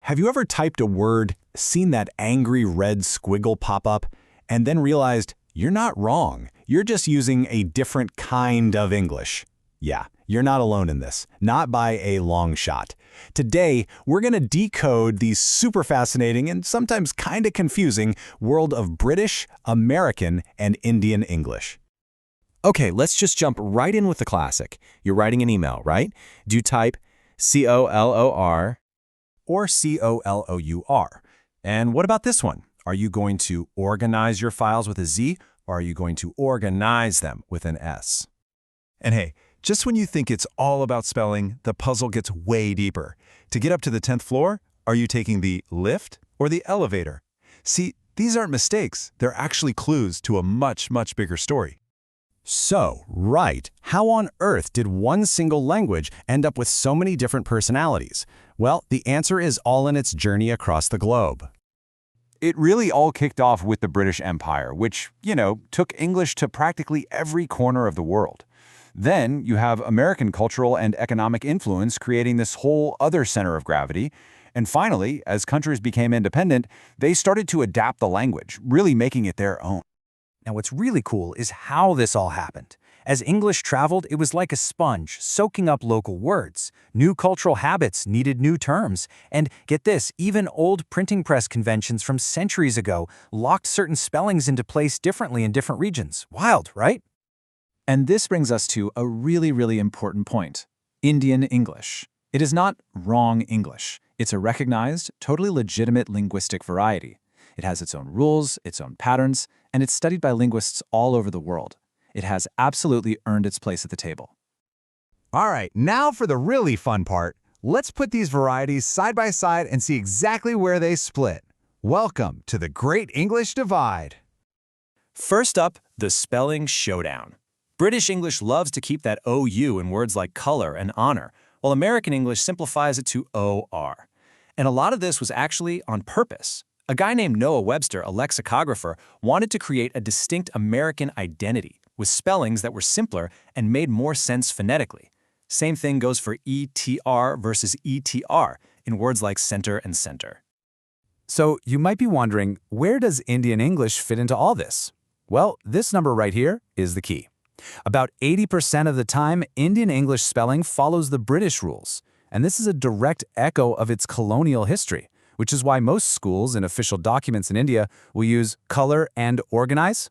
Have you ever typed a word, seen that angry red squiggle pop up, and then realized you're not wrong, you're just using a different kind of English? Yeah, you're not alone in this, not by a long shot. Today, we're going to decode the super fascinating and sometimes kind of confusing world of British, American, and Indian English. Okay, let's just jump right in with the classic. You're writing an email, right? Do you type C-O-L-O-R or C-O-L-O-U-R? And what about this one? Are you going to organize your files with a Z, or are you going to organize them with an S? And hey, just when you think it's all about spelling, the puzzle gets way deeper. To get up to the 10th floor, are you taking the lift or the elevator? See, these aren't mistakes. They're actually clues to a much, much bigger story. So, right, how on earth did one single language end up with so many different personalities? Well, the answer is all in its journey across the globe. It really all kicked off with the British Empire, which, took English to practically every corner of the world. Then you have American cultural and economic influence creating this whole other center of gravity. And finally, as countries became independent, they started to adapt the language, really making it their own. Now, what's really cool is how this all happened. As English traveled, it was like a sponge, soaking up local words. New cultural habits needed new terms. And get this, even old printing press conventions from centuries ago locked certain spellings into place differently in different regions. Wild, right? And this brings us to a really, really important point. Indian English. It is not wrong English. It's a recognized, totally legitimate linguistic variety. It has its own rules, its own patterns, and it's studied by linguists all over the world. It has absolutely earned its place at the table. All right, now for the really fun part. Let's put these varieties side by side and see exactly where they split. Welcome to the Great English Divide. First up, the spelling showdown. British English loves to keep that OU in words like color and honor, while American English simplifies it to OR. And a lot of this was actually on purpose. A guy named Noah Webster, a lexicographer, wanted to create a distinct American identity with spellings that were simpler and made more sense phonetically. Same thing goes for ETR versus ETR in words like center and center. So you might be wondering, where does Indian English fit into all this? Well, this number right here is the key. About 80% of the time, Indian English spelling follows the British rules, and this is a direct echo of its colonial history, which is why most schools and official documents in India will use color and organize.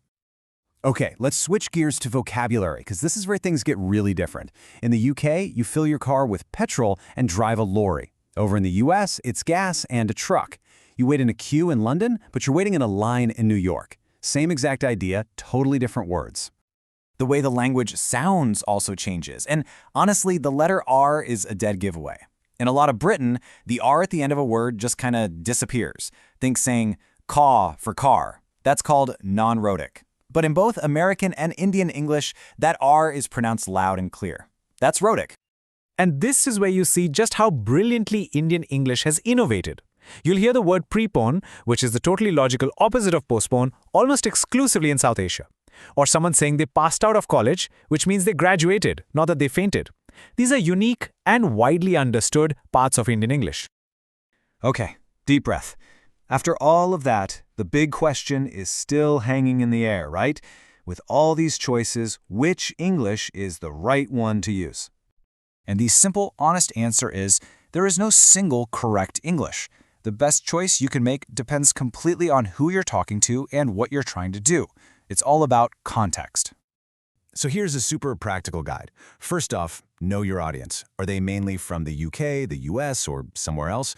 Okay, let's switch gears to vocabulary, because this is where things get really different. In the UK, you fill your car with petrol and drive a lorry. Over in the US, it's gas and a truck. You wait in a queue in London, but you're waiting in a line in New York. Same exact idea, totally different words. The way the language sounds also changes, and honestly, the letter R is a dead giveaway. In a lot of Britain, the R at the end of a word just kind of disappears. Think saying caw for car. That's called non-rhotic. But in both American and Indian English, that R is pronounced loud and clear. That's rhotic. And this is where you see just how brilliantly Indian English has innovated. You'll hear the word prepone, which is the totally logical opposite of postpone, almost exclusively in South Asia. Or someone saying they passed out of college, which means they graduated, not that they fainted. These are unique and widely understood parts of Indian English. Okay, deep breath. After all of that, the big question is still hanging in the air, right? With all these choices, which English is the right one to use? And the simple, honest answer is there is no single correct English. The best choice you can make depends completely on who you're talking to and what you're trying to do. It's all about context. So here's a super practical guide. First off, know your audience. Are they mainly from the UK, the US, or somewhere else?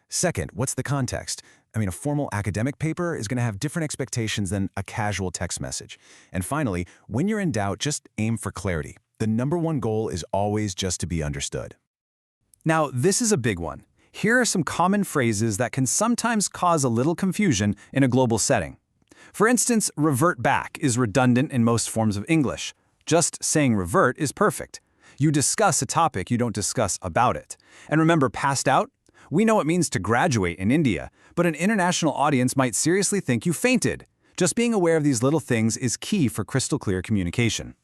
Second, what's the context? A formal academic paper is going to have different expectations than a casual text message. And finally, when you're in doubt, just aim for clarity. The number one goal is always just to be understood. Now, this is a big one. Here are some common phrases that can sometimes cause a little confusion in a global setting. For instance, revert back is redundant in most forms of English. Just saying revert is perfect. You discuss a topic, you don't discuss about it. And remember, passed out? We know it means to graduate in India, but an international audience might seriously think you fainted. Just being aware of these little things is key for crystal clear communication.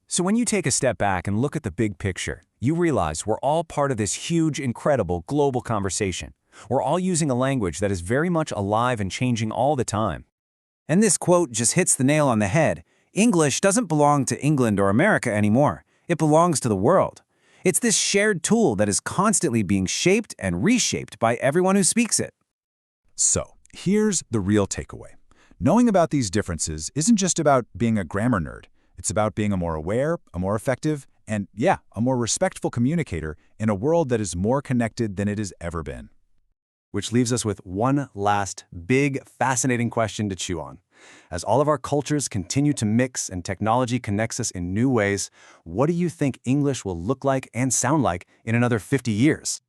So when you take a step back and look at the big picture, you realize we're all part of this huge, incredible global conversation. We're all using a language that is very much alive and changing all the time. And this quote just hits the nail on the head. English doesn't belong to England or America anymore. It belongs to the world. It's this shared tool that is constantly being shaped and reshaped by everyone who speaks it. So, here's the real takeaway. Knowing about these differences isn't just about being a grammar nerd. It's about being a more aware, a more effective, and yeah, a more respectful communicator in a world that is more connected than it has ever been. Which leaves us with one last big, fascinating question to chew on. As all of our cultures continue to mix and technology connects us in new ways, what do you think English will look like and sound like in another 50 years?